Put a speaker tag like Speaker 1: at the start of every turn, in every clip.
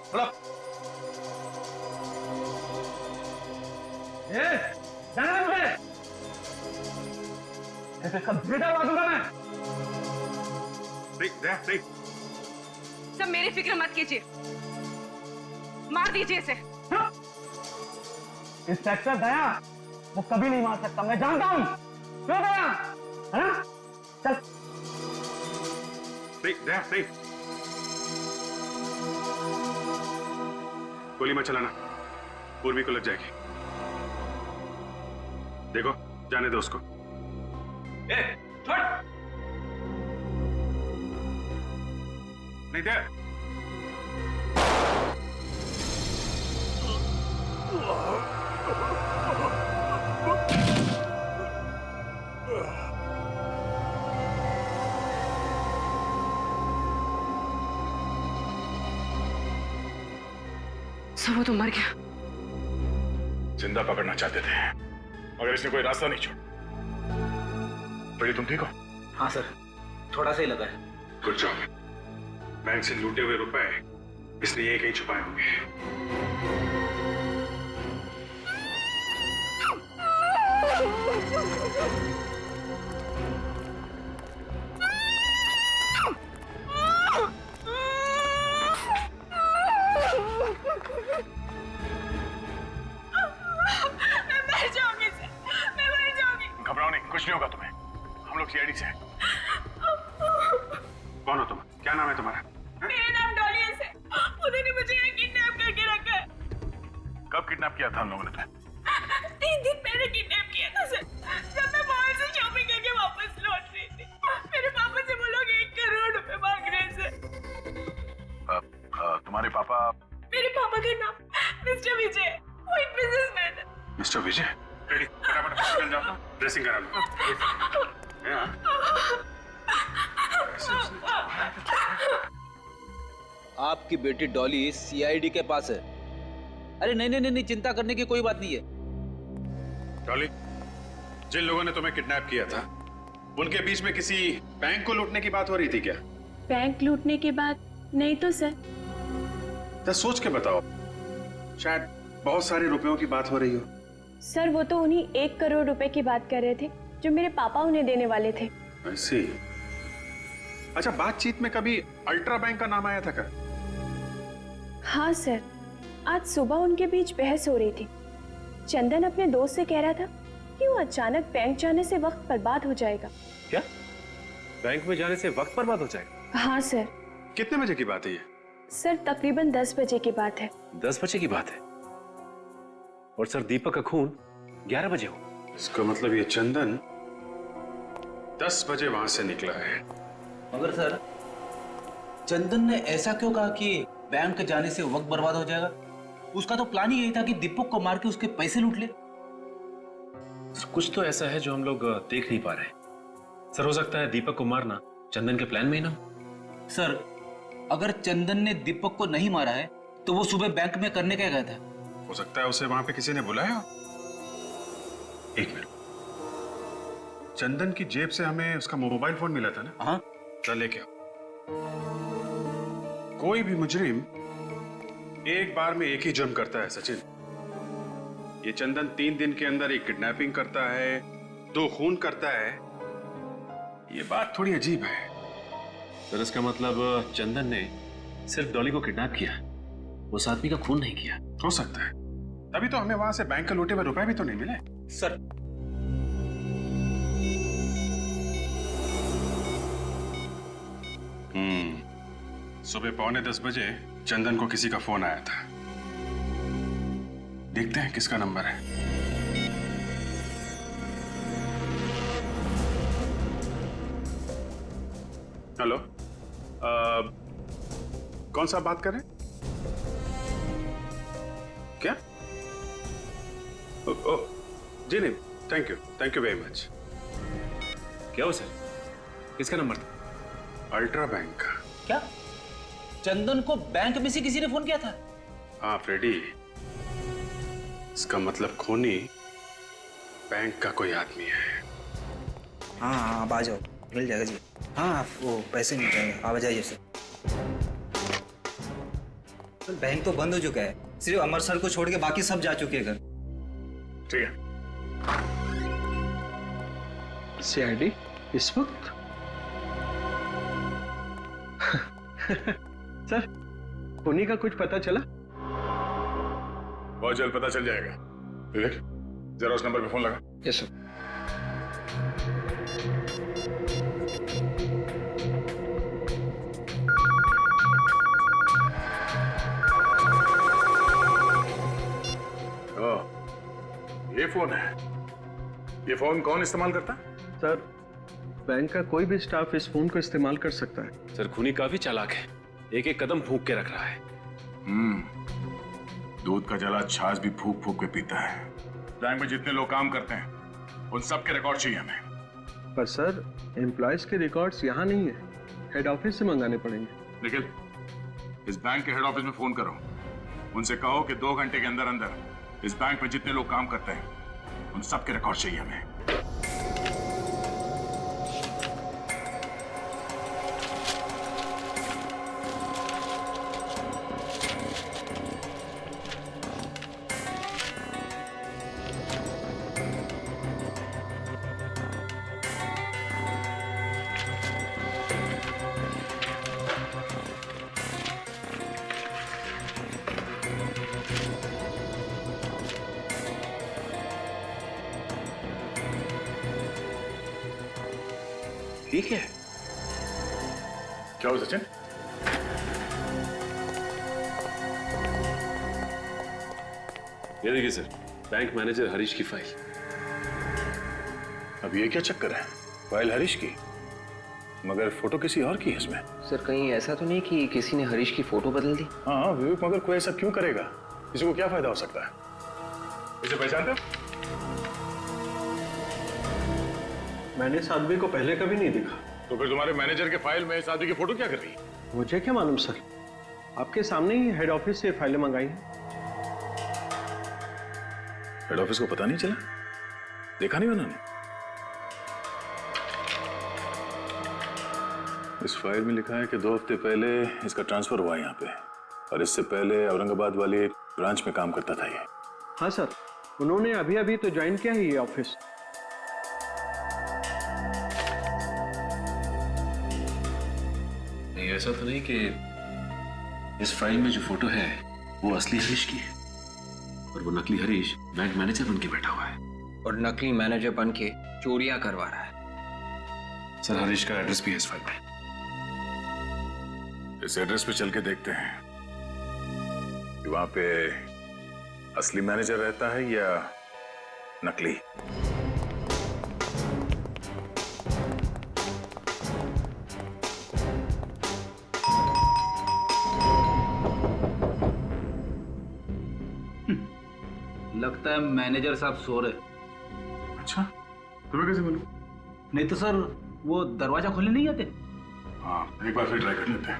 Speaker 1: मतलब ये जाना मुझे, ऐसे सब बेटा मारूंगा मैं।
Speaker 2: नहीं।
Speaker 3: सब मेरी फिक्र मत कीजिए, मार दीजिए इसे।
Speaker 1: इंस्पेक्टर दया वो कभी नहीं मार सकता, मैं जानता हूँ। क्यों दया, है ना? चल।
Speaker 2: नहीं। गोली मत चलाना, पूर्वी को लग जाएगी। देखो, जाने दो उसको।
Speaker 1: ए, छोड़।
Speaker 2: नहीं दे।
Speaker 3: सब वो तो मर गया।
Speaker 2: जिंदा पकड़ना चाहते थे, मगर इसने कोई रास्ता नहीं छोड़ा। बड़ी तुम ठीक हो?
Speaker 4: हाँ सर, थोड़ा सा ही लगा है।
Speaker 2: Good job. बैंक से लूटे हुए रुपए इसने ये कहीं छुपाए होंगे। घबराओ नहीं, कुछ नहीं होगा तुम्हें। हम लोग सीआईडी से हैं। कौन हो तुम? क्या नाम है तुम्हारा?
Speaker 5: मेरा नाम डॉली है सर। उन्होंने मुझे यहाँ किडनैप करके रखा है।
Speaker 2: कब किडनैप किया था हम लोगों ने तुम्हें?
Speaker 5: 3 दिन पहले किडनैप किया था सर, जब मैं मॉल से शॉपिंग करके वापस लौट रही थी। मेरे पापा से वो लोग 1 करोड़ रुपए मांग रहे हैं सर।
Speaker 2: तुम्हारे पापा?
Speaker 5: मेरे पापा का नाम मिस्टर विजय, वो एक बिजनेसमैन है।
Speaker 2: मिस्टर विजय? रेडी, फटाफट हॉस्पिटल जाओ, ड्रेसिंग करा लो।
Speaker 4: आपकी बेटी डॉली सीआईडी के पास है। अरे नहीं, चिंता करने की कोई बात नहीं है।
Speaker 2: डॉली, जिन लोगों ने तुम्हें किडनैप किया था, उनके बीच में किसी बैंक को लूटने की बात हो रही थी क्या?
Speaker 5: बैंक लूटने के बाद नहीं तो सर।
Speaker 2: तो सोच के बताओ, शायद बहुत सारे रुपयों की बात हो रही हो।
Speaker 5: सर वो तो उन्हीं 1 करोड़ रुपए की बात कर रहे थे जो मेरे पापा उन्हें देने वाले थे।
Speaker 2: ऐसी? अच्छा, बातचीत में कभी अल्ट्रा बैंक का नाम आया था क्या?
Speaker 5: हाँ सर, आज सुबह उनके बीच बहस हो रही थी। चंदन अपने दोस्त से कह रहा था कि वो अचानक बैंक जाने से वक्त बर्बाद हो जाएगा।
Speaker 6: क्या? बैंक में जाने से वक्त बर्बाद हो जाएगा?
Speaker 5: हाँ सर।
Speaker 2: कितने बजे की बात है ये?
Speaker 5: सर तकरीबन 10 बजे की बात है।
Speaker 6: 10 बजे की बात है? और सर दीपक का खून 11 बजे हो।
Speaker 2: इसका मतलब ये चंदन 10 बजे वहां से निकला है।
Speaker 4: मगर सर, चंदन ने ऐसा क्यों कहा कि बैंक जाने से वक्त बर्बाद हो जाएगा? उसका तो प्लान ही यही था कि दीपक को मार के उसके पैसे लूट ले।
Speaker 6: सर कुछ तो ऐसा है जो हम लोग देख नहीं पा रहे। सर हो सकता है दीपक को मारना चंदन के प्लान में ही ना हो।
Speaker 4: सर, अगर चंदन ने दीपक को नहीं मारा है तो वो सुबह बैंक में करने क्या गया था?
Speaker 2: हो सकता है उसे वहां पे किसी ने बुलाया। एक मिनट, चंदन की जेब से हमें उसका मोबाइल फोन मिला था ना?
Speaker 4: हाँ।
Speaker 2: चल लेके आओ। कोई भी मुजरिम एक बार में एक ही जुर्म करता है सचिन। ये चंदन 3 दिन के अंदर एक किडनैपिंग करता है, 2 खून करता है। ये बात थोड़ी अजीब है।
Speaker 6: सर इसका मतलब चंदन ने सिर्फ डॉली को किडनैप किया, उस आदमी का खून नहीं किया।
Speaker 2: हो सकता है, तभी तो हमें वहां से बैंक के लूटे हुए रुपए भी तो नहीं मिले।
Speaker 4: सर,
Speaker 2: सुबह 9:45 बजे चंदन को किसी का फोन आया था। देखते हैं किसका नंबर है। हेलो, कौन सा बात कर रहे हैं? क्या? जी नहीं, थैंक यू वेरी मच।
Speaker 6: क्या हो सर, किसका नंबर था?
Speaker 2: अल्ट्रा बैंक का।
Speaker 4: क्या चंदन को बैंक में से किसी ने फोन किया था?
Speaker 2: हाँ फ्रेडी, इसका मतलब खूनी बैंक का कोई आदमी है।
Speaker 7: हाँ आप आ जाओ, मिल जाएगा जी। हाँ आप वो पैसे मिल जाएंगे, आप आ जाइए सर। सर बैंक तो बंद हो चुका है, सिर्फ अमर सर को छोड़ के बाकी सब जा चुके हैं घर।
Speaker 8: ठीक है।
Speaker 6: सीआईडी इस वक्त? सर, खूनी का कुछ पता चला?
Speaker 8: बहुत जल्द पता चल जाएगा। विवेक, जरा उस नंबर पे फोन लगा।
Speaker 6: Yes sir.
Speaker 8: ये फोन है। ये फोन कौन इस्तेमाल करता?
Speaker 6: सर, बैंक का कोई भी स्टाफ इस फोन को इस्तेमाल कर सकता है। सर, खूनी काफी चालाक है, एक एक कदम फूंक के रख रहा है।
Speaker 8: दूध का जला छाछ भी फूक फूक के पीता है। बैंक में जितने लोग काम करते हैं उन सब के रिकॉर्ड चाहिए हमें।
Speaker 6: पर सर, एम्प्लॉयज के रिकॉर्ड्स यहाँ नहीं है, हेड ऑफिस से मंगाने पड़ेंगे।
Speaker 8: निखिल, इस बैंक के हेड ऑफिस में फोन करो, उनसे कहो कि 2 घंटे के अंदर अंदर इस बैंक में जितने लोग काम करते हैं उन सब के रिकॉर्ड चाहिए हमें।
Speaker 6: ठीक है।
Speaker 8: क्या हो सचिन?
Speaker 6: ये देखिए सर, बैंक मैनेजर हरीश की फाइल।
Speaker 8: अब ये क्या चक्कर है? फाइल हरीश की, मगर फोटो किसी और की है इसमें।
Speaker 9: सर, कहीं ऐसा तो नहीं कि किसी ने हरीश की फोटो बदल दी?
Speaker 8: हाँ विवेक, मगर कोई ऐसा क्यों करेगा? किसी को क्या फायदा हो सकता है? इसे पहचानते हो?
Speaker 6: मैंने इस आदमी को पहले कभी नहीं देखा।
Speaker 8: तो फिर तुम्हारे मैनेजर के फाइल में इस आदमी की फोटो क्या कर रही है?
Speaker 6: मुझे क्या मालूम सर, आपके सामने ही हेड ऑफिस से फाइलें मंगाई हैं।
Speaker 8: हेड ऑफिस को पता नहीं चला? देखा नहीं उन्होंने? इस फाइल में लिखा है कि 2 हफ्ते पहले इसका ट्रांसफर हुआ यहाँ पे, और इससे पहले औरंगाबाद वाले ब्रांच में काम करता था ये।
Speaker 6: हाँ सर, उन्होंने अभी अभी तो ज्वाइन किया है ये ऑफिस। नहीं, ऐसा तो नहीं कि इस फाइल में जो फोटो है वो असली हरीश की है और वो नकली हरीश बैंक मैनेजर बन के बैठा हुआ है
Speaker 9: और नकली मैनेजर बन के चोरियां करवा रहा है।
Speaker 6: सर, हरीश का एड्रेस भी है इस फाइल में।
Speaker 8: इस एड्रेस पे चल के देखते हैं कि वहां पे असली मैनेजर रहता है या नकली।
Speaker 4: लगता है मैनेजर साहब सो रहे।
Speaker 8: अच्छा, तुम्हें कैसे बोलूं?
Speaker 4: नहीं तो सर, वो दरवाजा खोलने नहीं आते?
Speaker 8: हाँ, एक बार फिर ट्राई कर लेते हैं।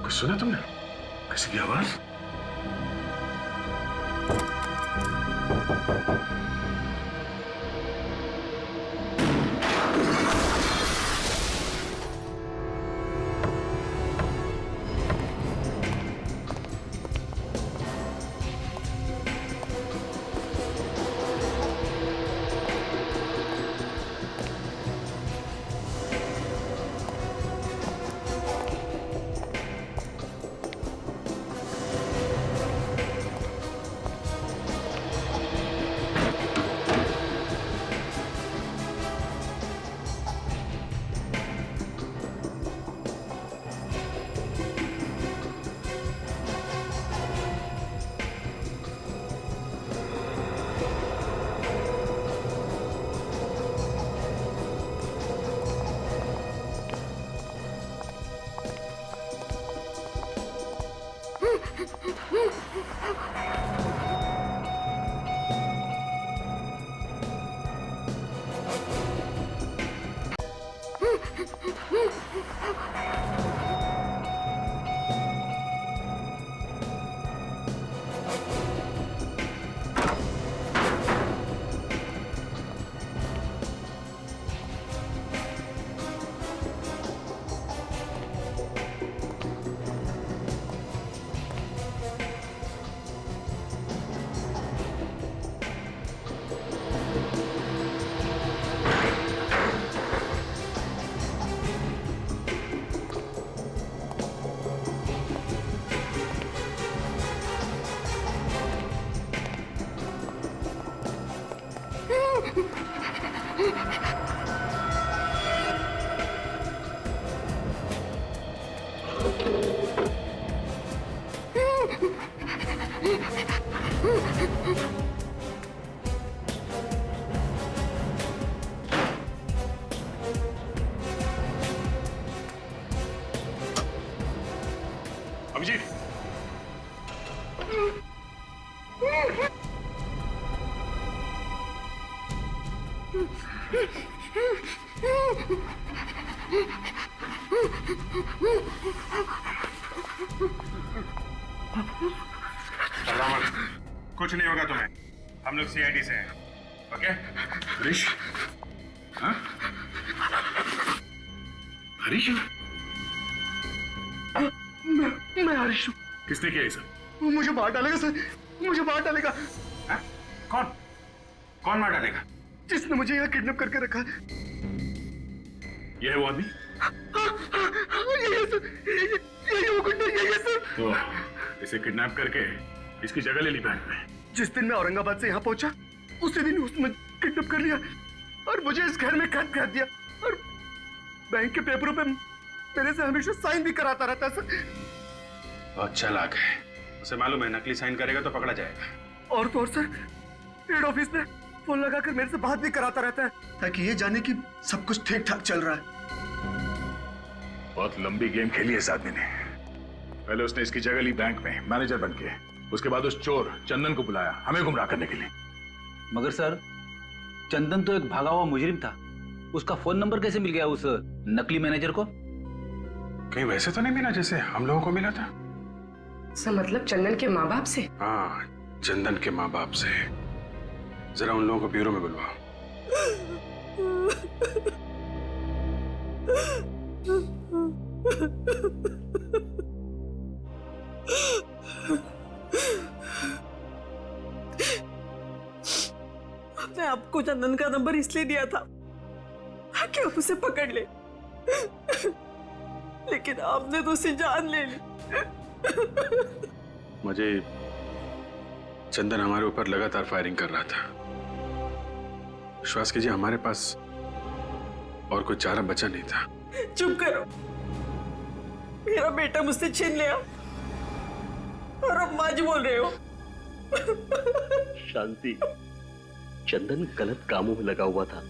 Speaker 8: कुछ सुना तुमने? किसी की आवाज? अभिजीत,
Speaker 2: घबराओ मत, कुछ नहीं होगा तुम्हें। हम लोग सीआईडी से हैं, ओके?
Speaker 8: हरीश? हाँ? हरीश?
Speaker 1: मैं हरीश हूँ।
Speaker 8: किसने किया ये सब?
Speaker 1: वो मुझे मार डालेगा सर, मुझे मार डालेगा।
Speaker 2: हाँ? कौन? कौन मार डालेगा?
Speaker 1: जिसने मुझे यहाँ किडनैप करके रखा है।
Speaker 8: ये है वो आदमी?
Speaker 1: यही है सर, यही वो गुंडा, यही है सर।
Speaker 8: तो इसे किडनैप करके इसकी जगह ले ली बैंक में।
Speaker 1: जिस दिन मैं औरंगाबाद से यहाँ पहुंचा, उसी दिन उसने किडनैप कर लिया और मुझे इस घर में कैद कर दिया और बैंक के पेपरों पे मेरे से हमेशा साइन भी कराता रहता है सर।
Speaker 2: बहुत चालाक है, उसे मालूम है नकली साइन करेगा तो पकड़ा जाएगा।
Speaker 1: और तो और सर, हेड ऑफिस में फोन लगाकर मेरे से बात भी कराता रहता है ताकि ये जाने कि सब कुछ ठीक ठाक चल रहा है।
Speaker 8: बहुत लंबी गेम खेली है इस आदमी ने। पहले उसने इसकी जगह ली बैंक में मैनेजर बन के, उसके बाद उस चोर चंदन को बुलाया हमें गुमराह करने के लिए।
Speaker 4: मगर सर, चंदन तो एक भागा हुआ मुजरिम था, उसका फोन नंबर कैसे मिल गया उस नकली मैनेजर को?
Speaker 2: कहीं वैसे तो नहीं मिला जैसे हम लोगों को मिला था?
Speaker 3: सर मतलब चंदन के माँ बाप से?
Speaker 2: हाँ, चंदन के माँ बाप से। जरा उन लोगों को ब्यूरो में बुलवाओ।
Speaker 5: मैं आपको चंदन का नंबर इसलिए दिया था ताकि आप उसे पकड़ ले, लेकिन आपने तो उसे जान ले ली।
Speaker 2: मुझे चंदन हमारे ऊपर लगातार फायरिंग कर रहा था। विश्वास कीजिए हमारे पास और कोई चारा बचा नहीं था।
Speaker 5: चुप करो, मेरा बेटा मुझसे छीन लिया और अब माँ जी बोल रहे हो।
Speaker 10: शांति, चंदन गलत कामों में लगा हुआ था,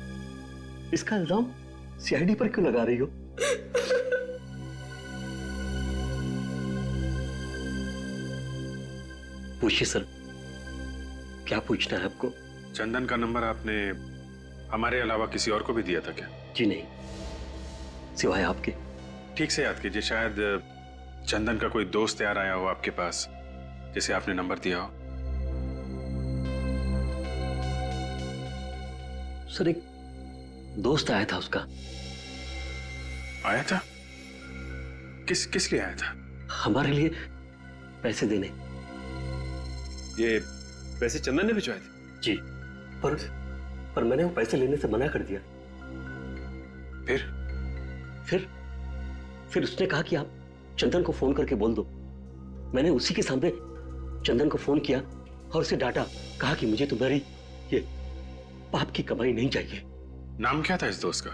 Speaker 10: इसका इल्जाम सीआईडी पर क्यों लगा रही हो? पूछिए सर, क्या पूछना है आपको?
Speaker 2: चंदन का नंबर आपने हमारे अलावा किसी और को भी दिया था क्या?
Speaker 10: जी नहीं, सिवाय आपके।
Speaker 2: ठीक से याद कीजिए, शायद चंदन का कोई दोस्त यार आया हो आपके पास जिसे आपने नंबर दिया हो।
Speaker 10: सर, एक दोस्त आया था उसका।
Speaker 2: आया था? किस लिए आया था?
Speaker 10: हमारे लिए पैसे देने।
Speaker 6: ये पैसे चंदन ने भिजवाए थे?
Speaker 10: जी, पर मैंने वो पैसे लेने से मना कर दिया। फिर उसने कहा कि आप चंदन को फोन करके बोल दो। मैंने उसी के सामने चंदन को फोन किया और उसे डांटा, कहा कि मुझे तुम्हारी ये पाप की कमाई नहीं चाहिए।
Speaker 2: नाम क्या था इस दोस्त का?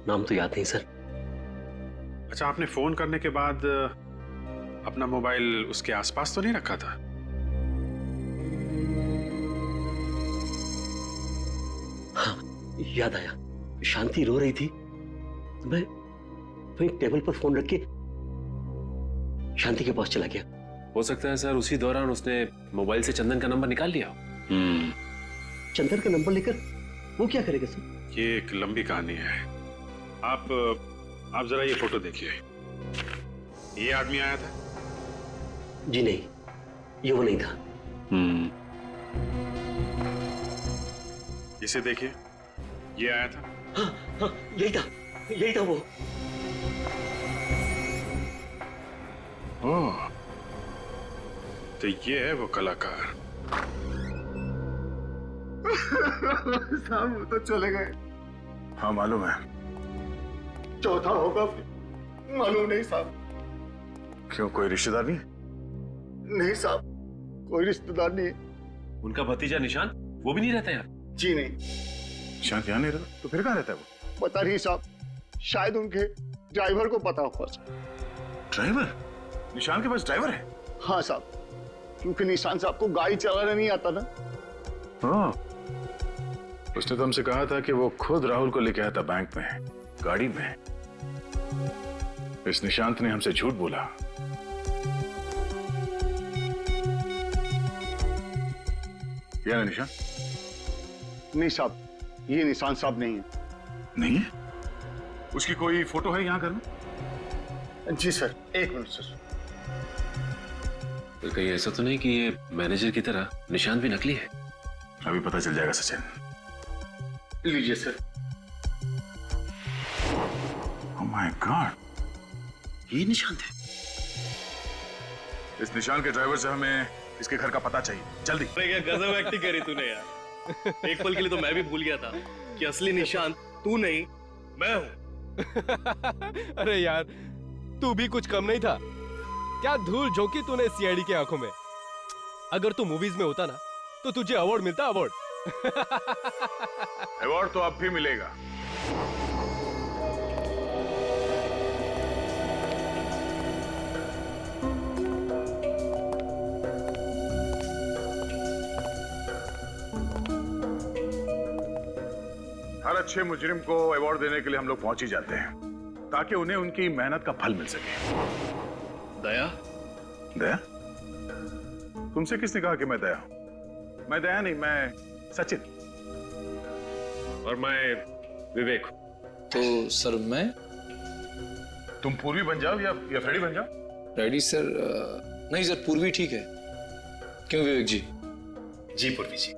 Speaker 10: नाम तो याद नहीं सर।
Speaker 2: अच्छा, आपने फोन करने के बाद अपना मोबाइल उसके आसपास तो नहीं रखा था?
Speaker 10: हाँ, याद आया। शांति रो रही थी तो मैं वहीं टेबल पर फोन रख के शांति के पास चला गया।
Speaker 6: हो सकता है सर उसी दौरान उसने मोबाइल से चंदन का नंबर निकाल लिया।
Speaker 10: चंदन का नंबर लेकर वो क्या करेगा सर?
Speaker 2: ये एक लंबी कहानी है। आप जरा ये फोटो देखिए। ये आदमी आया था?
Speaker 10: जी नहीं, ये वो नहीं था।
Speaker 2: इसे देखिए, ये आया था?
Speaker 10: हाँ, यही था वो।
Speaker 2: ओह, तो ये है वो कलाकार।
Speaker 1: साहब वो तो चले गए।
Speaker 8: हाँ मालूम है।
Speaker 1: चौथा होगा मालूम नहीं साहब।
Speaker 8: क्यों, कोई रिश्तेदार नहीं?
Speaker 1: नहीं साहब, कोई रिश्तेदार नहीं।
Speaker 6: उनका भतीजा निशांत, वो भी नहीं रहता यार?
Speaker 1: जी नहीं।
Speaker 8: निशांत यहाँ नहीं रहता तो फिर कहाँ रहता है वो?
Speaker 1: पता नहीं साहब, शायद उनके ड्राइवर को पता होगा।
Speaker 8: ड्राइवर? निशांत के पास ड्राइवर है?
Speaker 1: हाँ साहब, क्योंकि निशान साहब को गाड़ी चलाना नहीं आता ना।
Speaker 8: हाँ, उसने तो हमसे कहा था कि वो खुद राहुल को लेके आया था बैंक में, गाड़ी में। इस निशांत ने हमसे झूठ बोला। क्या है निशांत?
Speaker 1: नहीं साहब, ये निशान साहब नहीं है।
Speaker 8: नहीं है? उसकी कोई फोटो है यहाँ घर में?
Speaker 1: जी सर, एक मिनट सर।
Speaker 6: तो कहीं ऐसा तो नहीं कि ये मैनेजर की तरह निशांत भी नकली है?
Speaker 8: अभी पता चल जाएगा सचिन।
Speaker 1: लीजिए सर।
Speaker 8: ओह माय गॉड,
Speaker 6: ये निशांत है?
Speaker 8: इस निशान के ड्राइवर से हमें इसके घर का पता चाहिए, जल्दी।
Speaker 11: क्या गजब एक्टिंग करी तूने यार। एक पल के लिए तो मैं भी भूल गया था कि असली निशांत तू नहीं मैं हूं।
Speaker 12: अरे यार, तू भी कुछ कम नहीं था। क्या धूल झोंकी तूने सीआईडी की आंखों में। अगर तू मूवीज में होता ना तो तुझे अवार्ड मिलता, अवार्ड।
Speaker 8: अवार्ड तो अब भी मिलेगा। हर अच्छे मुजरिम को अवार्ड देने के लिए हम लोग पहुंच ही जाते हैं, ताकि उन्हें उनकी मेहनत का फल मिल सके।
Speaker 11: दया?
Speaker 8: दया? तुमसे किसने कहा कि मैं दया हूं? मैं दया नहीं, मैं सचिन।
Speaker 11: और मैं विवेक।
Speaker 13: तो सर मैं?
Speaker 8: तुम पूर्वी बन जाओ या फ्रेडी बन जाओ।
Speaker 13: Ready sir? नहीं सर, पूर्वी ठीक है। क्यों विवेक जी?
Speaker 11: जी पूर्वी जी।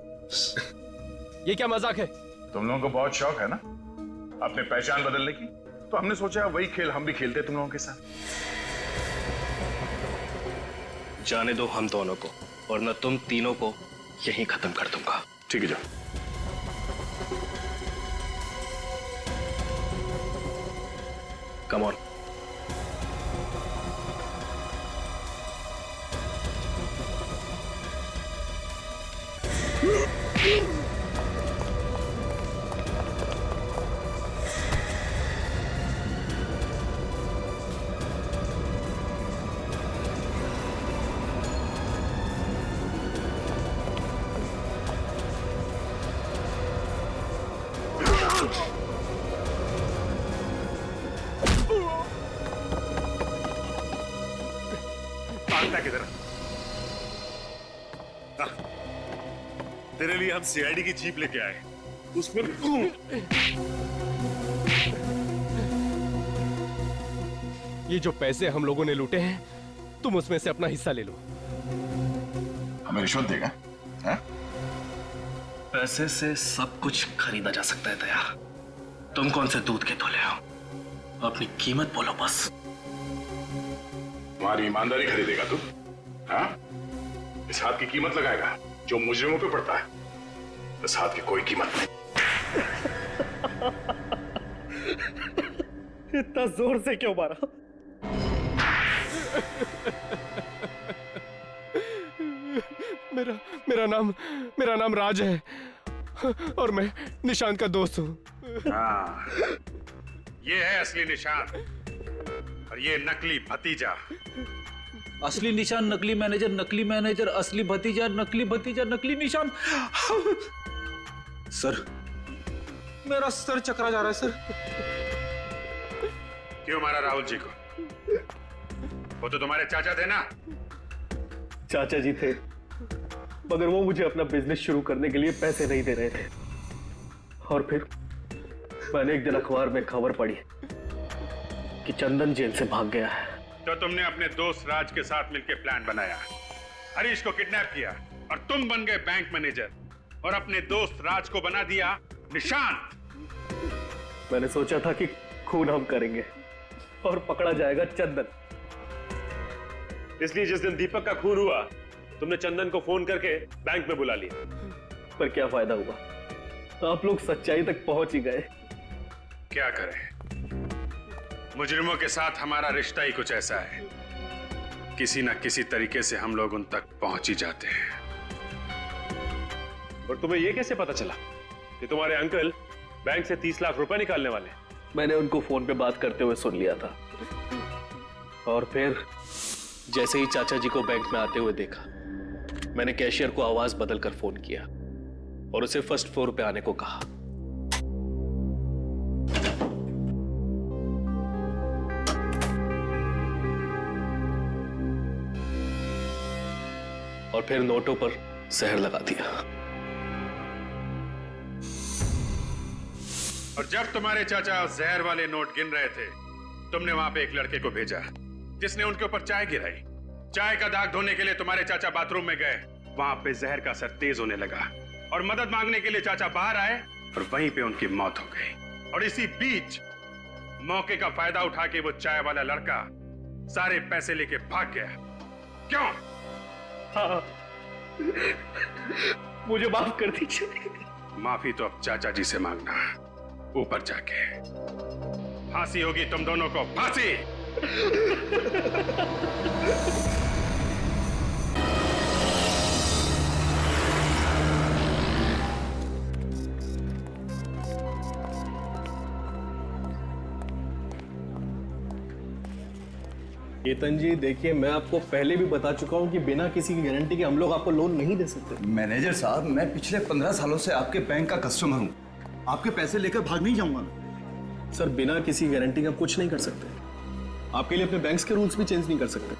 Speaker 12: ये क्या मजाक है?
Speaker 8: तुम लोगों को बहुत शौक है ना अपने पहचान बदलने की, तो हमने सोचा वही खेल हम भी खेलते तुम लोगों के साथ।
Speaker 11: जाने दो हम दोनों को, और मैं तुम तीनों को यहीं खत्म कर दूंगा।
Speaker 8: ठीक है, जाओ।
Speaker 11: Come on.
Speaker 8: किधर?
Speaker 11: तेरे लिए हम सीआईडी की जीप लेके आए, उसमें
Speaker 12: ये जो पैसे हम लोगों ने लूटे हैं, तुम उसमें से अपना हिस्सा ले लो।
Speaker 8: हमें रिश्वत देगा? है?
Speaker 11: पैसे से सब कुछ खरीदा जा सकता है दया। तुम कौन से दूध के धुले हो? अपनी कीमत बोलो बस।
Speaker 8: तुम्हारी ईमानदारी खरीदेगा तू? हाँ? इस हाथ की कीमत लगाएगा जो मुजरिमों पे पड़ता है। इस हाथ की कोई कीमत नहीं।
Speaker 1: इतना जोर से क्यों मारा?
Speaker 12: मेरा नाम राज है और मैं निशांत का दोस्त हूँ।
Speaker 2: हाँ, ये है असली निशांत और ये नकली भतीजा।
Speaker 4: असली निशान, नकली मैनेजर, असली भतीजा, नकली निशान। सर, मेरा सर चकरा जा रहा है सर।
Speaker 2: क्यों मारा राहुल जी को? वो तो तुम्हारे चाचा थे ना?
Speaker 1: चाचा जी थे, मगर वो मुझे अपना बिजनेस शुरू करने के लिए पैसे नहीं दे रहे थे। और फिर मैंने एक दिन अखबार में खबर पढ़ी कि चंदन जेल से भाग गया है।
Speaker 2: तो तुमने अपने दोस्त राज के साथ मिलकर प्लान बनाया, हरीश को किडनैप किया और तुम बन गए बैंक मैनेजर और अपने दोस्त राज को बना दिया निशांत।
Speaker 1: मैंने सोचा था कि खून हम करेंगे और पकड़ा जाएगा चंदन।
Speaker 11: इसलिए जिस दिन दीपक का खून हुआ, तुमने चंदन को फोन करके बैंक में बुला लिया।
Speaker 1: पर क्या फायदा हुआ? आप लोग सच्चाई तक पहुंच ही गए।
Speaker 2: क्या करें, मुजरिमों के साथ हमारा रिश्ता ही कुछ ऐसा है, किसी ना किसी तरीके से हम लोग उन तक पहुंच ही जाते हैं।
Speaker 11: और तुम्हें यह कैसे पता चला
Speaker 6: कि तुम्हारे अंकल बैंक से 30 लाख रुपए निकालने वाले।
Speaker 1: मैंने उनको फोन पे बात करते हुए सुन लिया था, और फिर जैसे ही चाचा जी को बैंक में आते हुए देखा, मैंने कैशियर को आवाज बदलकर फोन किया और उसे फर्स्ट फ्लोर पे आने को कहा। और फिर नोटों पर सहर लगा दिया।
Speaker 2: और जब तुम्हारे चाचा जहर वाले नोट गिन रहे थे, तुमने वहां पे एक लड़के को भेजा जिसने उनके ऊपर चाय गिराई। चाय का दाग धोने के लिए तुम्हारे चाचा बाथरूम में गए, वहां पे जहर का असर तेज होने लगा और मदद मांगने के लिए चाचा बाहर आए और वहीं पे उनकी मौत हो गई। और इसी बीच मौके का फायदा उठा के वो चाय वाला लड़का सारे पैसे लेके भाग गया। क्यों?
Speaker 1: हाँ, मुझे माफ कर दीजिए।
Speaker 2: माफी तो अब चाचा जी से मांगना, ऊपर जाके। फांसी होगी तुम दोनों को, फांसी।
Speaker 1: केतन जी देखिए, मैं आपको पहले भी बता चुका हूं कि बिना किसी की गारंटी के हम लोग आपको लोन नहीं दे सकते।
Speaker 14: मैनेजर साहब, मैं पिछले 15 सालों से आपके बैंक का कस्टमर हूं। आपके पैसे लेकर भाग नहीं जाऊंगा।
Speaker 1: सर, बिना किसी गारंटी के आप कुछ नहीं कर सकते। आपके लिए अपने बैंक्स के रूल्स भी चेंज नहीं कर सकते।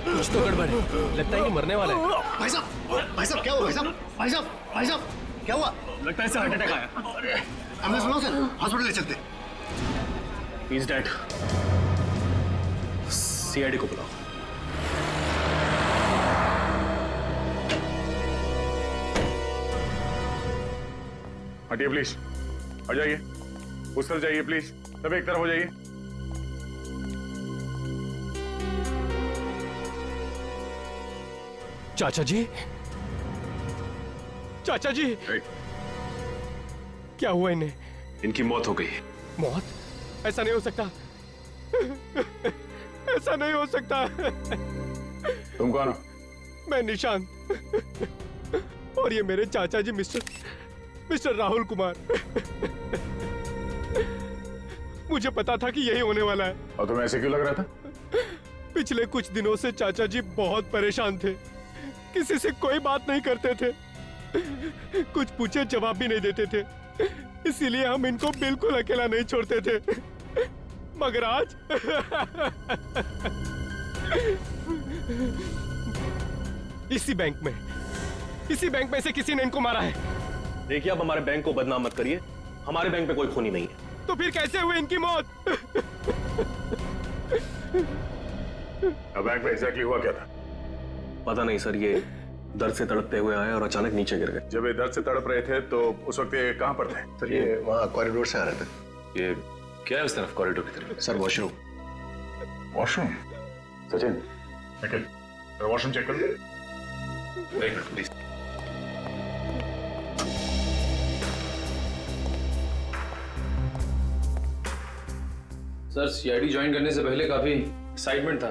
Speaker 12: कुछ तो गड़बड़ है, लगता है कि मरने वाला है।
Speaker 14: भाई साहब क्या हुआ? भाई साहब क्या हुआ?
Speaker 1: लगता है सर हार्ट अटैक आया।
Speaker 14: हमने सुना सर, हॉस्पिटल ले चलते।
Speaker 1: He is dead. सीआईडी को बुलाओ।
Speaker 8: हटिए प्लीज, आ जाइए, उस तरफ जाइए प्लीज, सब एक तरफ हो जाइए।
Speaker 12: चाचा जी, चाचा जी, क्या हुआ इन्हें?
Speaker 6: इनकी मौत हो गई।
Speaker 12: मौत? ऐसा नहीं हो सकता, ऐसा नहीं हो सकता।
Speaker 8: तुम कौन हो?
Speaker 12: मैं निशांत, और ये मेरे चाचा जी मिस्टर राहुल कुमार। मुझे पता था कि यही होने वाला है।
Speaker 8: और तुम्हें ऐसे क्यों लग रहा था?
Speaker 12: पिछले कुछ दिनों से चाचा जी बहुत परेशान थे, किसी से कोई बात नहीं करते थे, कुछ पूछे जवाब भी नहीं देते थे, इसीलिए हम इनको बिल्कुल अकेला नहीं छोड़ते थे। मगर आज इसी बैंक में से किसी ने इनको मारा है।
Speaker 1: देखिए, अब हमारे बैंक को बदनाम मत करिए, हमारे बैंक पे कोई खूनी नहीं है।
Speaker 12: तो फिर कैसे हुई इनकी मौत?
Speaker 8: अब बैंक में एग्जैक्टली हुआ क्या था?
Speaker 1: पता नहीं सर, ये दर्द से तड़पते हुए आए और अचानक नीचे गिर गए।
Speaker 8: जब ये दर्द से तड़प रहे थे तो उस वक्त ये कहां पर थे?
Speaker 14: सर, ये वहाँ कॉरिडोर से आ रहे थे।
Speaker 6: ये क्या है उस तरफ कॉरिडोर की तरफ?
Speaker 14: Sir, washroom.
Speaker 8: Sachin, washroom check करो।
Speaker 6: एक minute please.
Speaker 13: Sir, CID join करने से पहले काफी एक्साइटमेंट था।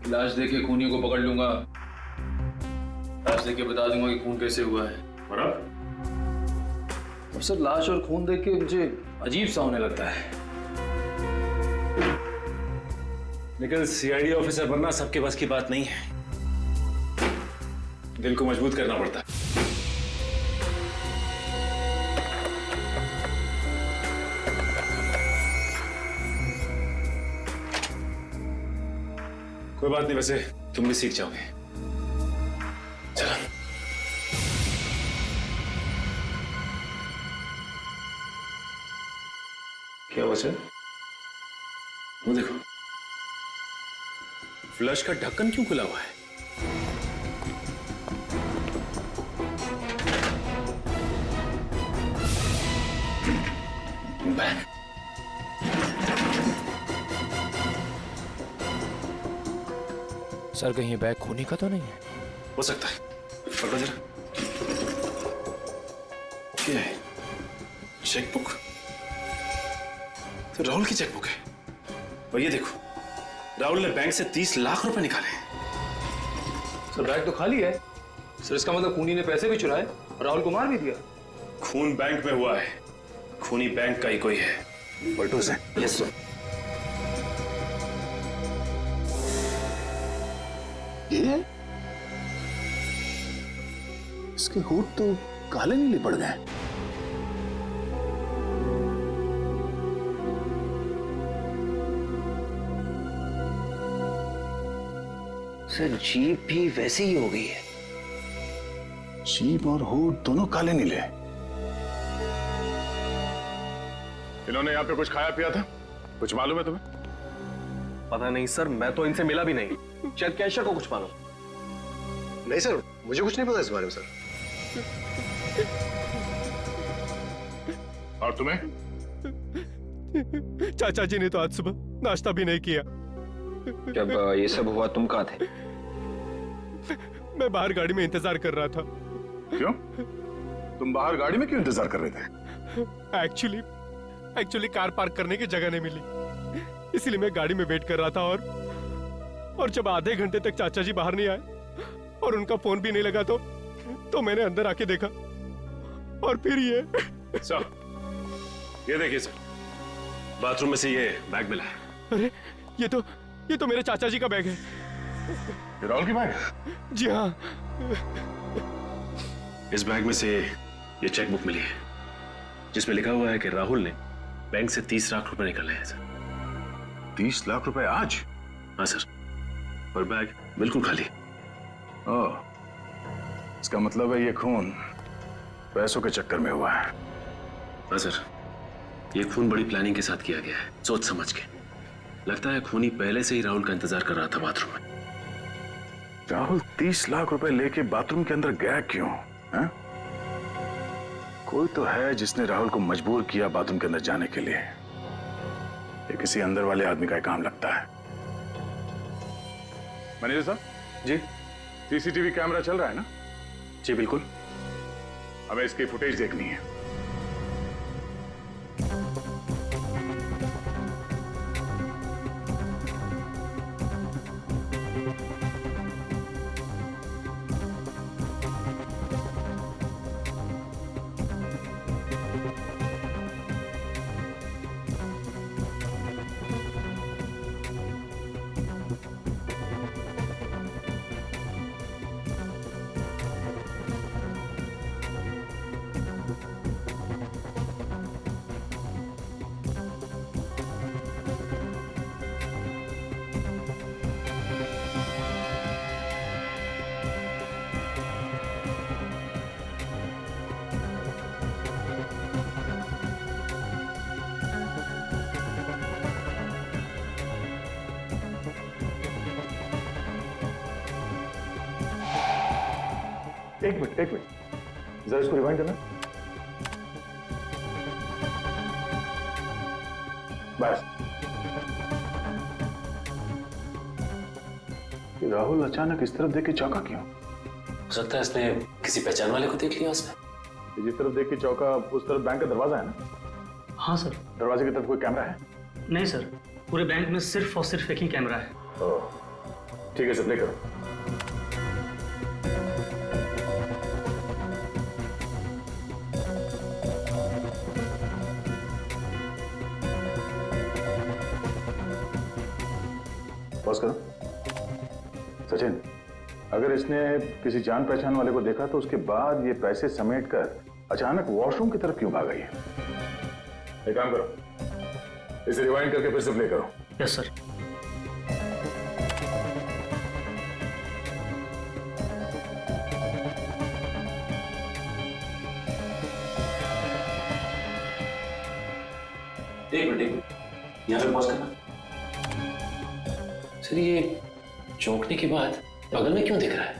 Speaker 13: लाश देके खूनी को पकड़ लूंगा, लाश देके बता दूंगा कि खून कैसे हुआ है।
Speaker 8: और अब
Speaker 13: सर, लाश और खून देख के मुझे अजीब सा होने लगता है।
Speaker 6: लेकिन सीआईडी ऑफिसर बनना सबके बस की बात नहीं है, दिल को मजबूत करना पड़ता है। कोई बात नहीं, वैसे तुम भी सीख जाओगे। चलो। क्या हुआ सर? वो देखो, फ्लश का ढक्कन क्यों खुला हुआ है? बैग।
Speaker 12: सर कहीं ये बैग खोने का तो नहीं है?
Speaker 6: हो सकता है, पकड़ो जरा। क्या है? चेकबुक। तो राहुल की चेकबुक है। और ये देखो, राहुल ने बैंक से 30 लाख रुपए निकाले हैं।
Speaker 7: सर बैग तो खाली है। सर इसका मतलब खूनी ने पैसे भी चुराए और राहुल को मार भी दिया।
Speaker 6: खून बैंक में हुआ है, खूनी बैंक का ही कोई है।
Speaker 8: बल्टू से।
Speaker 6: Yes sir.
Speaker 8: ये इसके होठ तो काले नीले पड़ गए।
Speaker 9: सर जीप भी वैसे ही हो गई है।
Speaker 8: जीभ और होठ दोनों काले नीले। इन्होंने यहाँ पे कुछ खाया पिया था? कुछ मालूम है तुम्हें?
Speaker 1: पता नहीं सर, मैं तो इनसे मिला भी नहीं। शायद कैशियर को कुछ मालूम।
Speaker 15: नहीं सर, मुझे कुछ नहीं पता इस बारे में सर।
Speaker 8: और तुम्हें?
Speaker 12: चाचा जी ने तो आज सुबह नाश्ता भी नहीं किया।
Speaker 9: जब ये सब हुआ तुम कहाँ थे?
Speaker 12: मैं बाहर गाड़ी में इंतजार कर रहा था।
Speaker 8: क्यों? तुम बाहर गाड़ी में क्यों इंतजार कर रहे थे?
Speaker 12: एक्चुअली कार पार्क करने की जगह नहीं मिली, इसलिए मैं गाड़ी में वेट कर रहा था। और जब आधे घंटे तक चाचा जी बाहर नहीं आए और उनका फोन भी नहीं लगा तो मैंने अंदर आके देखा और फिर ये।
Speaker 6: सर, ये देखिए सर, बाथरूम में से ये बैग मिला है।
Speaker 12: अरे ये तो मेरे चाचा जी का बैग है।
Speaker 8: राहुल की बैग?
Speaker 12: जी हाँ।
Speaker 6: इस बैग में से ये चेकबुक मिली है, जिसमें लिखा हुआ है कि राहुल ने बैंक से 30 लाख रुपए निकाले हैं सर।
Speaker 8: 30 लाख रुपए आज?
Speaker 6: हाँ सर, और बैग बिल्कुल खाली।
Speaker 8: ओह, इसका मतलब है ये खून पैसों के चक्कर में हुआ है।
Speaker 6: हाँ सर, ये खून बड़ी प्लानिंग के साथ किया गया है, सोच समझ के। लगता है खूनी पहले से ही राहुल का इंतजार कर रहा था बाथरूम में।
Speaker 8: राहुल 30 लाख रुपए लेके बाथरूम के अंदर गया क्यों? है? कोई तो है जिसने राहुल को मजबूर किया बाथरूम के अंदर जाने के लिए। ये किसी अंदर वाले आदमी का काम लगता है। मैनेजर साहब
Speaker 1: जी,
Speaker 8: सीसीटीवी कैमरा चल रहा है ना?
Speaker 1: जी बिल्कुल।
Speaker 8: हमें इसकी फुटेज देखनी है। एक मिनट, जरा इसको रिवाइंड करना। बस। कि राहुल अचानक इस तरफ देख के चौंका क्यों?
Speaker 6: हो सकता है इसने किसी पहचान वाले को देख लिया उसने।
Speaker 8: जिस तरफ देख के चौंका उस तरफ बैंक का दरवाजा है ना?
Speaker 16: हाँ सर।
Speaker 8: दरवाजे की तरफ कोई कैमरा है?
Speaker 16: नहीं सर, पूरे बैंक में सिर्फ और सिर्फ एक ही कैमरा है।
Speaker 8: ओह, ठीक है सर, प्ले करो। पॉज करो। सचिन, अगर इसने किसी जान पहचान वाले को देखा तो उसके बाद ये पैसे समेटकर अचानक वॉशरूम की तरफ क्यों भागा ये? एक काम करो, इसे रिवाइंड करके फिर से प्ले करो।
Speaker 16: Yes sir.
Speaker 6: एक मिनट, यहाँ पे पॉज करना। सर, ये चौंकने के बाद बगल में क्यों दिख रहा है?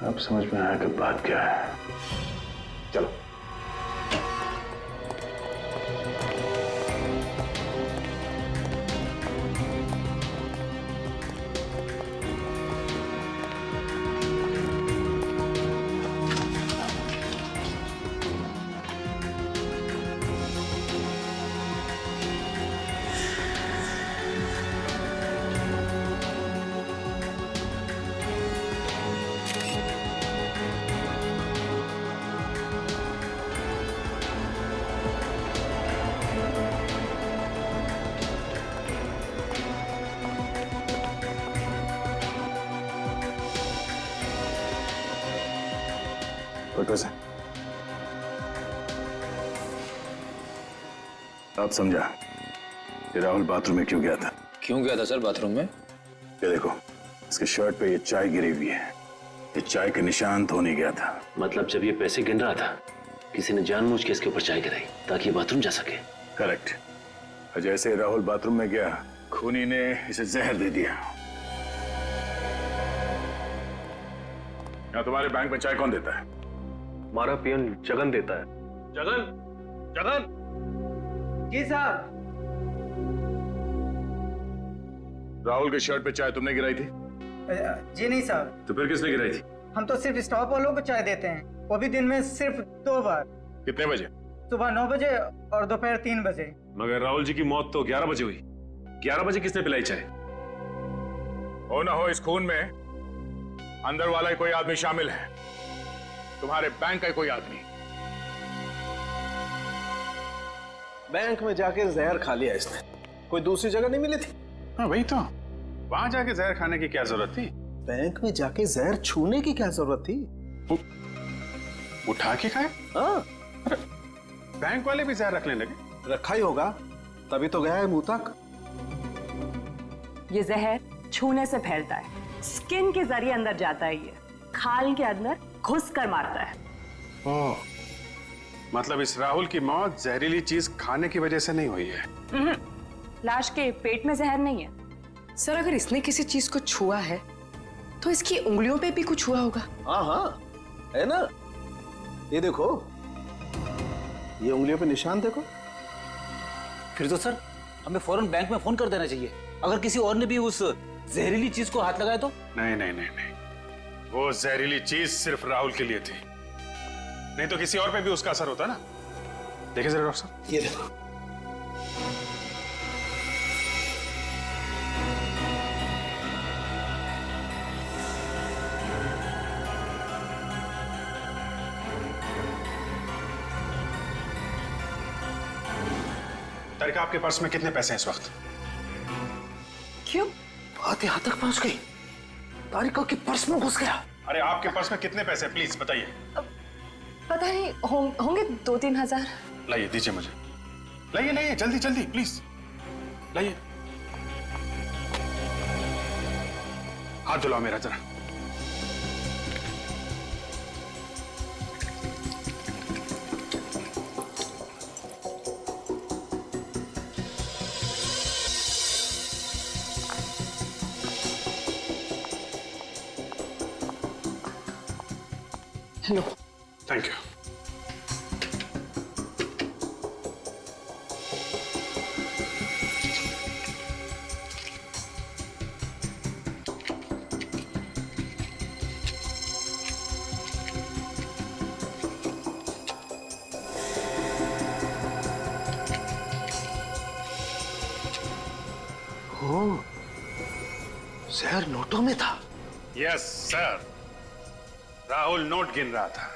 Speaker 8: अब समझ में आया कि बात क्या है। चलो। इंस्पेक्टर से आप समझा कि राहुल बाथरूम में क्यों गया था?
Speaker 13: क्यों गया था सर बाथरूम में?
Speaker 8: ये देखो, इसके शर्ट पे ये चाय गिरी हुई है। ये चाय के निशान तो नहीं गया था।
Speaker 6: मतलब जब ये पैसे गिन रहा था किसी ने जानबूझ के इसके ऊपर चाय गिराई ताकि ये बाथरूम जा सके।
Speaker 8: करेक्ट। जैसे राहुल बाथरूम में गया, खूनी ने इसे जहर दे दिया। यहाँ तुम्हारे बैंक में चाय कौन देता है?
Speaker 1: हमारा पियन जगन देता है। जगन, जगन।
Speaker 17: जी साहब।
Speaker 8: राहुल के शर्ट पे चाय तुमने गिराई थी?
Speaker 17: जी नहीं साहब।
Speaker 8: तो फिर किसने गिराई थी?
Speaker 17: हम तो सिर्फ स्टॉप वालों को चाय देते हैं, वो भी दिन में सिर्फ 2 बार।
Speaker 8: कितने बजे?
Speaker 17: सुबह 9 बजे और दोपहर 3 बजे।
Speaker 6: मगर राहुल जी की मौत तो 11 बजे हुई। 11 बजे किसने पिलाई चाय?
Speaker 8: हो ना हो, इस खून में अंदर वाला ही कोई आदमी शामिल है। तुम्हारे बैंक का कोई आदमी।
Speaker 15: बैंक में जाके जहर खा लिया इसने। कोई दूसरी जगह नहीं मिली थी?
Speaker 2: हाँ वही तो, वहां जाके जहर खाने की क्या जरूरत थी?
Speaker 15: बैंक में जाके जहर छूने की क्या जरूरत थी?
Speaker 2: उठा के खाए?
Speaker 15: हाँ।
Speaker 2: बैंक वाले भी जहर रखने लगे।
Speaker 15: रखा ही होगा, तभी तो गया है मुंह तक।
Speaker 18: ये जहर छूने से फैलता है, स्किन के जरिए अंदर जाता है, ये खाल के अंदर घुस कर मारता है।
Speaker 2: ओह, मतलब इस राहुल की मौत जहरीली चीज खाने की वजह से नहीं हुई है?
Speaker 18: लाश के पेट में जहर नहीं है।
Speaker 3: सर अगर इसने किसी चीज को छुआ है तो इसकी उंगलियों पे भी कुछ हुआ होगा।
Speaker 15: हाँ हाँ, है ना? ये देखो, ये उंगलियों पे निशान देखो।
Speaker 4: फिर तो सर हमें फौरन बैंक में फोन कर देना चाहिए। अगर किसी और ने भी उस जहरीली चीज को हाथ लगाया तो?
Speaker 2: नहीं नहीं नहीं नहीं, वो जहरीली चीज सिर्फ राहुल के लिए थी, नहीं तो किसी और पे भी उसका असर होता ना। देखिए जरा डॉक्टर साहब,
Speaker 15: ये देखो।
Speaker 2: तारिका, आपके पर्स में कितने पैसे हैं इस वक्त?
Speaker 3: क्यों?
Speaker 15: बात यहाँ तक पहुंच गई, तारिका के पर्स में घुस गया।
Speaker 2: अरे आपके पर्स में कितने पैसे हैं, प्लीज बताइए।
Speaker 3: पता नहीं होंगे 2-3 हजार।
Speaker 2: लाइए, दीजिए मुझे। लाइए लाइए, जल्दी जल्दी प्लीज लाइए। हाथ धुलाओ मेरा जरा।
Speaker 3: लो।
Speaker 2: Thank you.
Speaker 15: जहर नोटों में था।
Speaker 2: यस सर, राहुल नोट गिन रहा था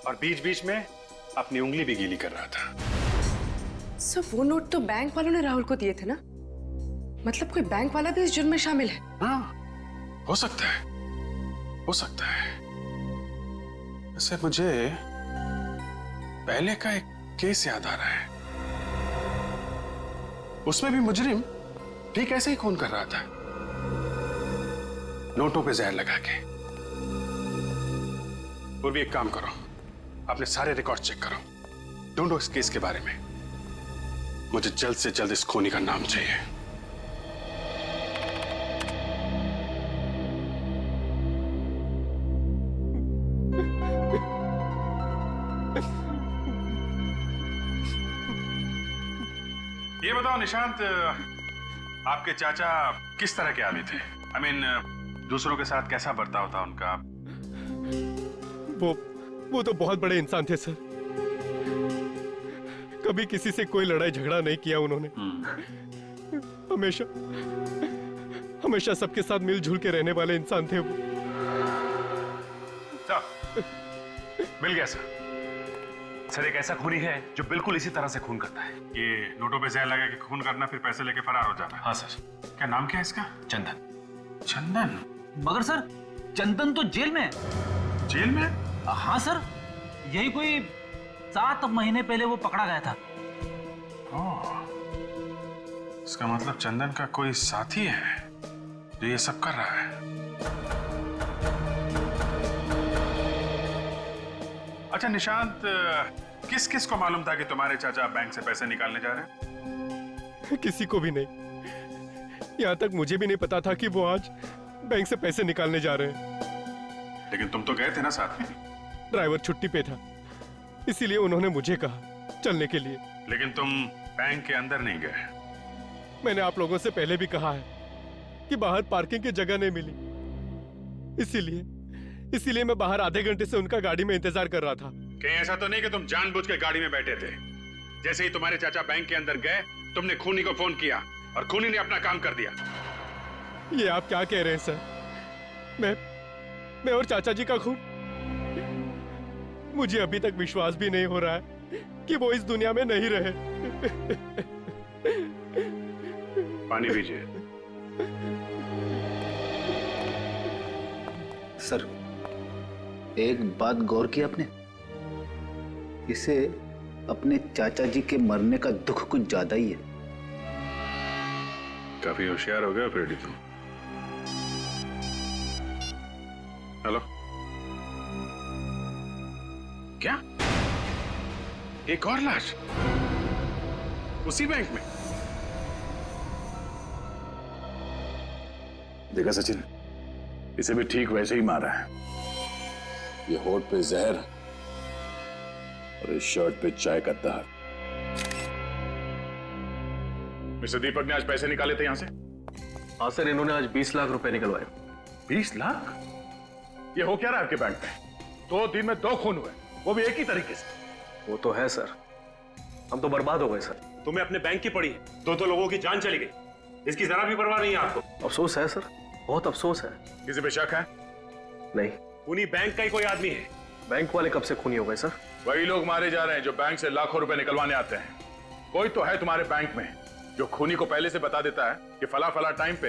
Speaker 2: और बीच बीच में अपनी उंगली भी गीली कर रहा था।
Speaker 3: सर वो नोट तो बैंक वालों ने राहुल को दिए थे ना, मतलब कोई बैंक वाला भी इस जुर्म में शामिल है।
Speaker 2: हाँ, हो सकता है, हो सकता है। वैसे मुझे पहले का एक केस याद आ रहा है, उसमें भी मुजरिम ठीक ऐसे ही खून कर रहा था, नोटों पे जहर लगा के। और भी एक काम करो, अपने सारे रिकॉर्ड चेक करो, ढूंढो इस केस के बारे में। मुझे जल्द से जल्द इस खूनी का नाम चाहिए। ये बताओ निशांत, आपके चाचा किस तरह के आदमी थे? I mean, दूसरों के साथ कैसा बर्ताव था उनका?
Speaker 12: वो तो बहुत बड़े इंसान थे सर, कभी किसी से कोई लड़ाई झगड़ा नहीं किया उन्होंने। हमेशा हमेशा सबके साथ मिलजुल के रहने वाले इंसान थे वो।
Speaker 2: मिल गया सर।
Speaker 6: सर एक ऐसा खूनी है जो बिल्कुल इसी तरह से खून करता है।
Speaker 2: ये नोटों पे जहर लगा के खून करना, फिर पैसे लेके फरार हो जाना।
Speaker 6: हाँ सर।
Speaker 2: क्या नाम क्या है इसका?
Speaker 6: चंदन।
Speaker 2: चंदन?
Speaker 4: मगर सर चंदन तो जेल में है।
Speaker 2: जेल में?
Speaker 4: हाँ सर, यही कोई 7 महीने पहले वो पकड़ा गया था।
Speaker 2: इसका मतलब चंदन का कोई साथी है जो ये सब कर रहा है। अच्छा निशांत, किस किस को मालूम था कि तुम्हारे चाचा बैंक से पैसे निकालने जा रहे हैं?
Speaker 12: किसी को भी नहीं। यहाँ तक मुझे भी नहीं पता था कि वो आज बैंक से पैसे निकालने जा रहे हैं।
Speaker 2: लेकिन तुम तो गए थे ना साथ में।
Speaker 12: ड्राइवर छुट्टी पे था, इसीलिए उन्होंने मुझे कहा चलने के लिए।
Speaker 2: लेकिन तुम बैंक के अंदर नहीं गए।
Speaker 12: मैंने आप लोगों से पहले भी कहा है कि बाहर पार्किंग की जगह नहीं मिली, इसीलिए मैं बाहर आधे घंटे से उनका गाड़ी में इंतजार कर रहा था।
Speaker 2: कहीं ऐसा तो नहीं कि तुम जानबूझ के गाड़ी में बैठे थे? जैसे ही तुम्हारे चाचा बैंक के अंदर गए, तुमने खूनी को फोन किया और खूनी ने अपना काम कर दिया।
Speaker 12: ये आप क्या कह रहे हैं सर? मैं और चाचा जी का खून? मुझे अभी तक विश्वास भी नहीं हो रहा है कि वो इस दुनिया में नहीं रहे।
Speaker 2: पानी पीजिए।
Speaker 15: सर, एक बात गौर की आपने? इसे अपने चाचा जी के मरने का दुख कुछ ज्यादा ही है।
Speaker 2: काफी होशियार हो गया फ्रेडी तुम। हेलो, क्या एक और लाश उसी बैंक में?
Speaker 8: देखा सचिन, इसे भी ठीक वैसे ही मारा है। ये होठ पे जहर और इस शर्ट पे चाय का दहर।
Speaker 2: मिस्टर दीपक ने आज पैसे निकाले थे यहां से?
Speaker 1: हाँ सर, इन्होंने आज 20 लाख रुपए निकलवाए।
Speaker 8: 20 लाख? ये हो क्या रहा है आपके बैंक में? 2 दिन में 2 खून हुए, वो भी एक ही तरीके से।
Speaker 1: वो तो है सर, हम तो बर्बाद हो गए सर।
Speaker 11: तुम्हें अपने बैंक की पड़ी है, 2 लोगों की जान चली गई, इसकी जरा भी परवाह नहीं है आपको?
Speaker 1: अफसोस है सर, बहुत अफसोस है।
Speaker 2: किसी पे शक है?
Speaker 1: नहीं।
Speaker 11: खूनी बैंक का ही कोई आदमी है।
Speaker 1: बैंक वाले कब से खूनी हो गए सर?
Speaker 8: वही लोग मारे जा रहे हैं जो बैंक से लाखों रुपए निकलवाने आते हैं। कोई तो है तुम्हारे बैंक में जो खूनी को पहले से बता देता है कि फला फला टाइम पे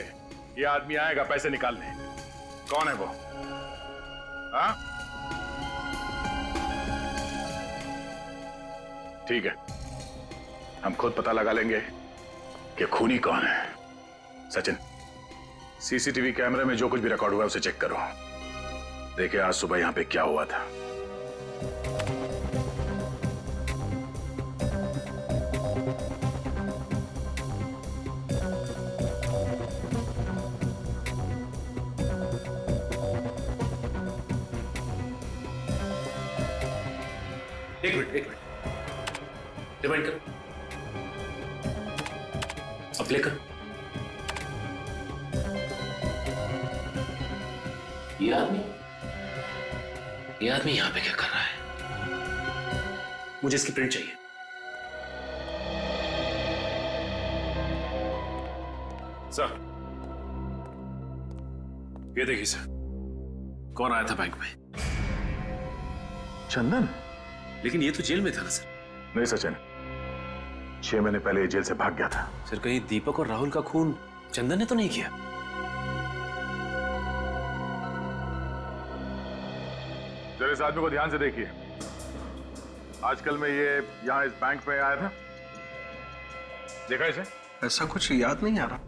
Speaker 8: ये आदमी आएगा पैसे निकालने। कौन है वो? हाँ? ठीक है, हम खुद पता लगा लेंगे कि खूनी कौन है। सचिन, सीसीटीवी कैमरे में जो कुछ भी रिकॉर्ड हुआ है उसे चेक करो। देखिए आज सुबह यहां पे क्या हुआ था।
Speaker 6: एक मिनट रिवाइंड कर, अब प्ले कर। ये आदमी यहां पे क्या कर रहा है? मुझे इसकी प्रिंट चाहिए।
Speaker 2: सर, ये देखिए सर, कौन आया था बैंक में?
Speaker 8: चंदन?
Speaker 6: लेकिन ये तो जेल में था ना सर?
Speaker 8: नहीं सचिन, 6 महीने पहले ये जेल से भाग गया था।
Speaker 6: सर, कहीं दीपक और राहुल का खून चंदन ने तो नहीं किया?
Speaker 8: जरा इस आदमी को ध्यान से देखिए। आजकल में ये यहाँ इस बैंक में आया था, देखा इसे?
Speaker 11: ऐसा कुछ याद नहीं आ रहा।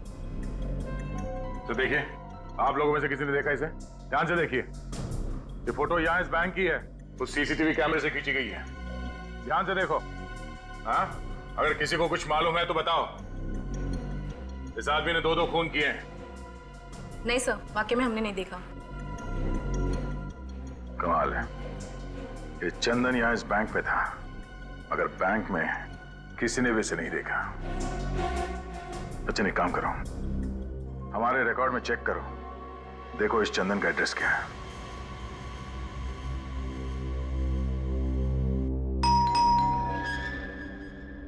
Speaker 8: तो देखिए, आप लोगों में से किसी ने देखा इसे? ध्यान से देखिए, ये फोटो यहाँ इस बैंक की है, उस सीसीटीवी कैमरे से खींची गई है। ध्यान से देखो। हाँ, अगर किसी को कुछ मालूम है तो बताओ। इस आदमी ने 2 खून किए हैं।
Speaker 19: नहीं सर, वाकई में हमने नहीं देखा।
Speaker 8: कमाल है, ये चंदन यहाँ इस बैंक में था, मगर बैंक में किसी ने भी इसे नहीं देखा। अच्छा, एक काम करो, हमारे रिकॉर्ड में चेक करो, देखो इस चंदन का एड्रेस क्या है।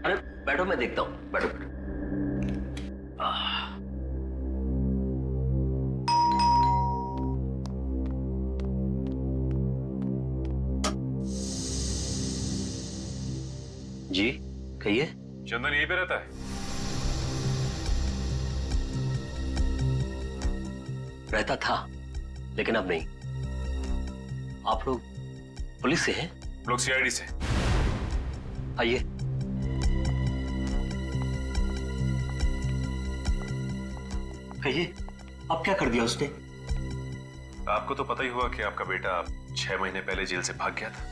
Speaker 10: अरे बैठो, मैं देखता हूं। बैठो बैठो। जी कहिए।
Speaker 2: चंदन यहीं पे रहता है?
Speaker 10: रहता था, लेकिन अब नहीं। आप लोग पुलिस से हैं?
Speaker 6: लोग सीआईडी से।
Speaker 10: आइए। कहिए, अब क्या कर दिया उसने?
Speaker 6: आपको तो पता ही हुआ कि आपका बेटा 6 महीने पहले जेल से भाग गया था।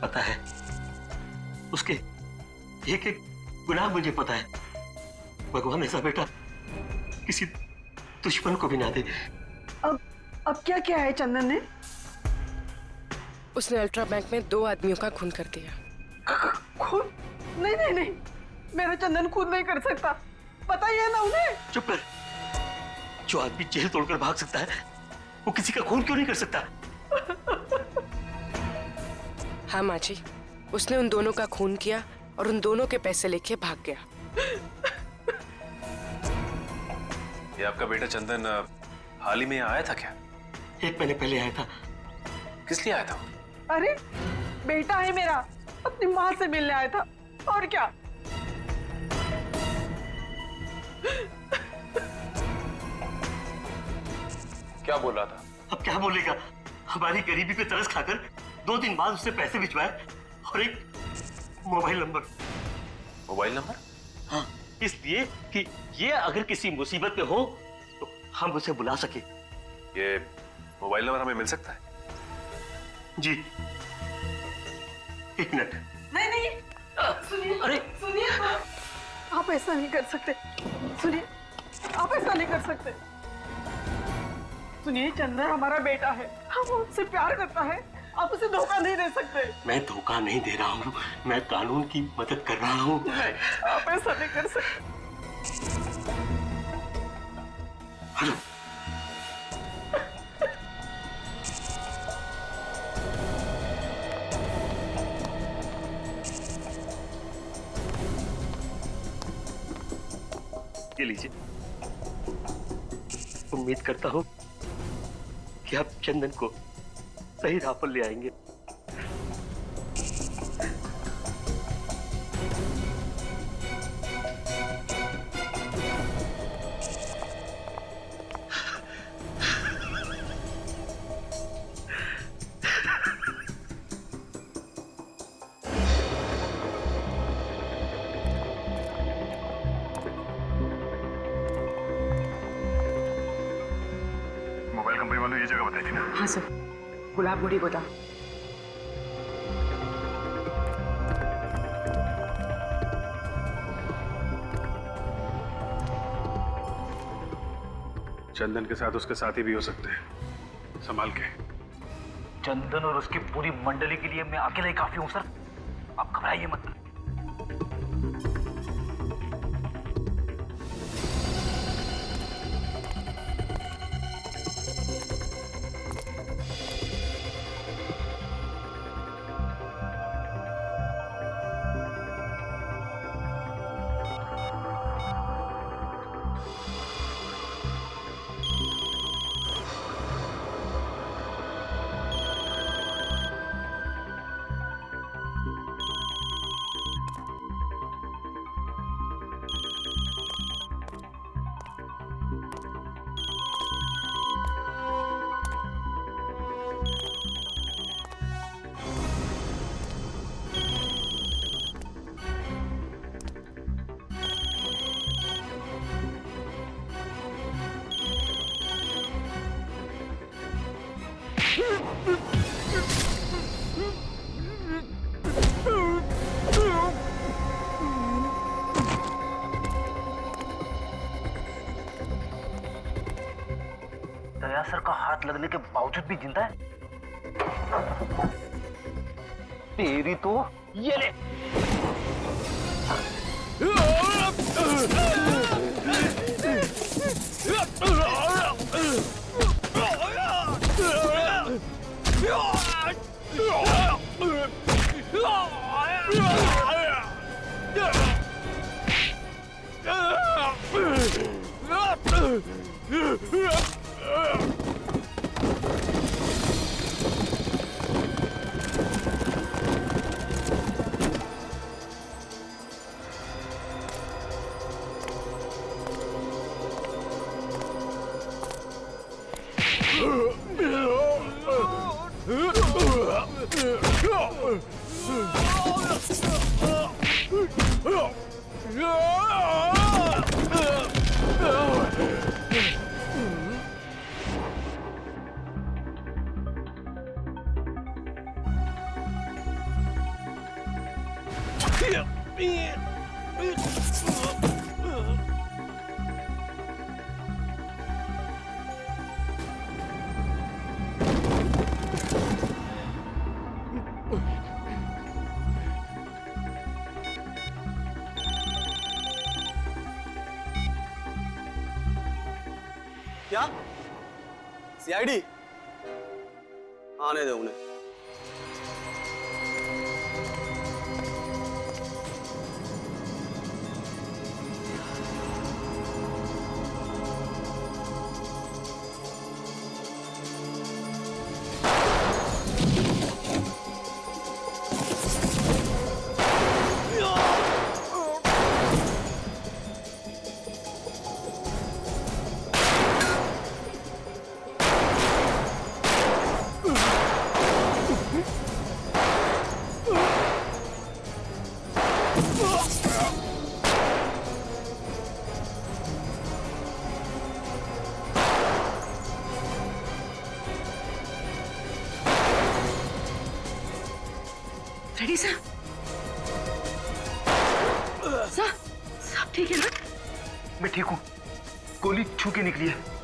Speaker 10: पता है, उसके एक एक गुनाह मुझे पता है। भगवान ऐसा बेटा किसी दुश्मन को भी ना दे।
Speaker 3: अब क्या क्या है चंदन ने? उसने अल्ट्रा बैंक में 2 आदमियों का खून कर दिया।
Speaker 20: खून? नहीं नहीं नहीं, मेरा चंदन खून नहीं कर सकता, पता ही है ना उन्हें।
Speaker 10: चुप कर। जो आदमी जेल तोड़कर भाग सकता है वो किसी का खून क्यों नहीं कर सकता?
Speaker 3: हाँ माँ जी, उसने उन दोनों का खून किया और उन दोनों के पैसे लेके भाग गया।
Speaker 6: ये आपका बेटा चंदन हाल ही में आया था क्या?
Speaker 10: 1 महीने पहले आया था।
Speaker 6: किस लिए आया था?
Speaker 20: अरे बेटा है मेरा, अपनी माँ से मिलने आया था, और क्या।
Speaker 6: क्या बोल रहा था?
Speaker 10: अब क्या बोलेगा? हमारी गरीबी पे तरस खाकर 2 दिन बाद उसने पैसे भिजवाए और एक मोबाइल नंबर।
Speaker 6: Mobile number?
Speaker 10: हाँ, इसलिए कि ये अगर किसी मुसीबत में हो तो हम उसे बुला सके।
Speaker 6: ये मोबाइल नंबर हमें मिल सकता है?
Speaker 10: जी। 1 मिनट।
Speaker 20: नहीं नहीं, सुनिए।
Speaker 10: अरे
Speaker 20: सुनिए, आप ऐसा नहीं कर सकते। सुनिए, आप ऐसा नहीं कर सकते। सुनिए, चंदन हमारा बेटा है, हम उससे प्यार करता है, आप उसे धोखा नहीं दे सकते।
Speaker 10: मैं धोखा नहीं दे रहा हूँ, मैं कानून की मदद कर रहा हूँ।
Speaker 20: नहीं, आप ऐसा नहीं कर सकते।
Speaker 10: हेलो। ये लीजिए। उम्मीद करता हूँ कि आप चंदन को सही राह पर ले आएंगे।
Speaker 8: मोबाइल कंपनी वालों ये जगह बताई थी ना?
Speaker 3: हाँ सर, गुलाब गुड़ी गोदाम।
Speaker 2: चंदन के साथ उसके साथी भी हो सकते हैं, संभाल के।
Speaker 15: चंदन और उसकी पूरी मंडली के लिए मैं अकेला ही काफी हूं सर, आप घबराइए मत। दया सर का हाथ लगने के बावजूद भी जिंदा है? तेरी तो ये ले।
Speaker 21: क्या सीआईडी आने दो उन्हें।
Speaker 3: रेडी साहब? साहब ठीक है ना?
Speaker 14: मैं ठीक हूँ, गोली छू के निकली है।